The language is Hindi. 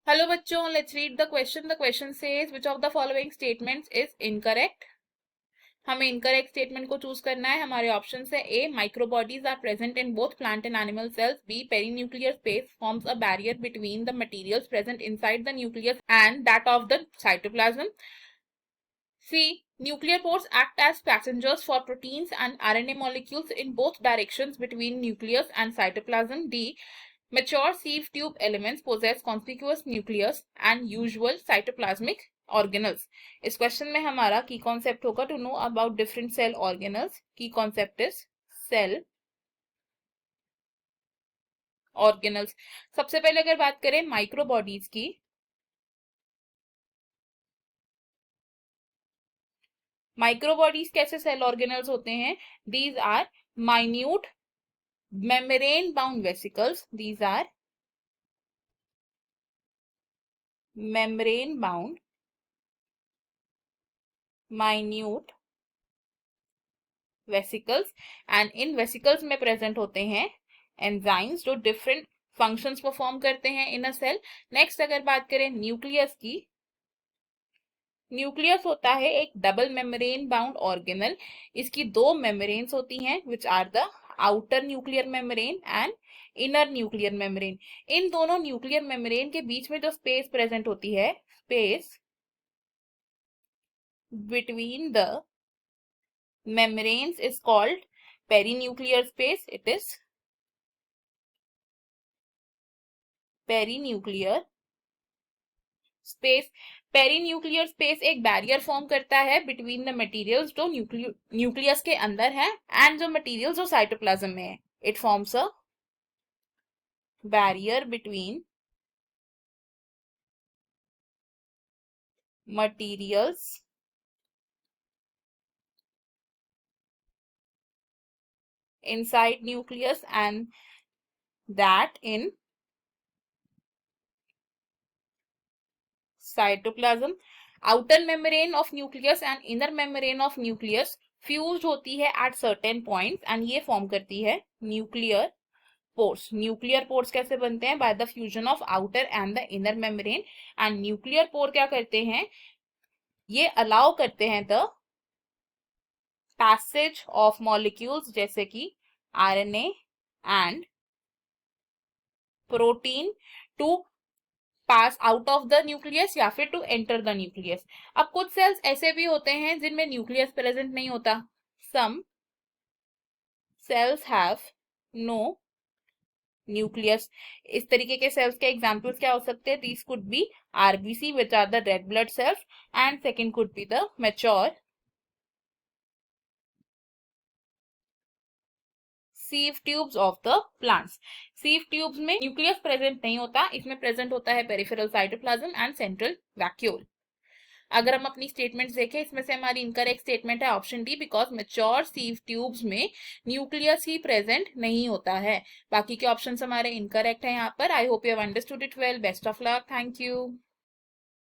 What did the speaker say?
हेलो बच्चों, let's read the question. The question says which of the following statements is incorrect. हमें इनकरेक्ट स्टेटमेंट को चूज करना है. हमारे ऑप्शन है A microbodies are present in both plant and animal cells, B perinuclear space forms a barrier between the materials present inside the nucleus and that of the cytoplasm, C nuclear pores act as passengers for proteins and RNA molecules in both directions between nucleus and cytoplasm, d mature sieve tube elements possess conspicuous nucleus and usual cytoplasmic organelles. इस क्वेश्चन में हमारा की कॉन्सेप्ट होगा to know about different cell organelles. की कॉन्सेप्ट इज सेल ऑर्गेनल्स. सबसे पहले अगर बात करें माइक्रोबॉडीज की, माइक्रोबॉडीज कैसे सेल ऑर्गेनल्स होते हैं? These are minute membrane bound vesicles. These are membrane bound minute vesicles and in vesicles में present होते हैं enzymes जो different functions perform करते हैं in a cell. Next अगर बात करें न्यूक्लियस की, न्यूक्लियस होता है एक डबल मेम्ब्रेन बाउंड ऑर्गेनल. इसकी दो मेम्ब्रेन्स होती हैं which are the outer nuclear membrane and inner nuclear membrane. इन दोनों न्यूक्लियर मेम्ब्रेन के बीच में जो स्पेस प्रेजेंट होती है, space between the membranes is called perinuclear space. It is perinuclear space. Perinuclear space एक बैरियर फॉर्म करता है बिटवीन द मटेरियल्स जो न्यूक्लियस के अंदर है एंड जो मटेरियल्स जो साइटोप्लाज्म में है. It forms a barrier between materials inside nucleus and that in cytoplasm. outer membrane of nucleus and inner membrane of nucleus fused होती है at certain points and ये फॉर्म करती है nuclear pores. nuclear pores कैसे बनते हैं? by the fusion of outer and the inner membrane. and nuclear pore क्या करते हैं? ये अलाउ करते हैं the passage of molecules जैसे कि RNA and protein to pass out of the nucleus या फिर टू एंटर द न्यूक्लियस. अब कुछ सेल्स ऐसे भी होते हैं जिनमें न्यूक्लियस प्रेजेंट नहीं होता. सम सेल्स हैव नो न्यूक्लियस. इस तरीके के सेल्स के एग्जांपल्स क्या हो सकते हैं? These could be RBC which are the red blood cells and second could be the mature sieve tubes of the plants. Sieve tubes में न्यूक्लियस प्रेजेंट नहीं होता, इसमें प्रेजेंट होता है peripheral cytoplasm and central vacuole. अगर हम अपनी स्टेटमेंट्स देखें, इसमें से हमारी इनकरेक्ट स्टेटमेंट है option D, because mature sieve tubes में न्यूक्लियस ही प्रेजेंट नहीं होता है. बाकी के ऑप्शंस हमारे इनकरेक्ट है यहाँ पर. I hope you have understood it well. Best of luck. Thank you.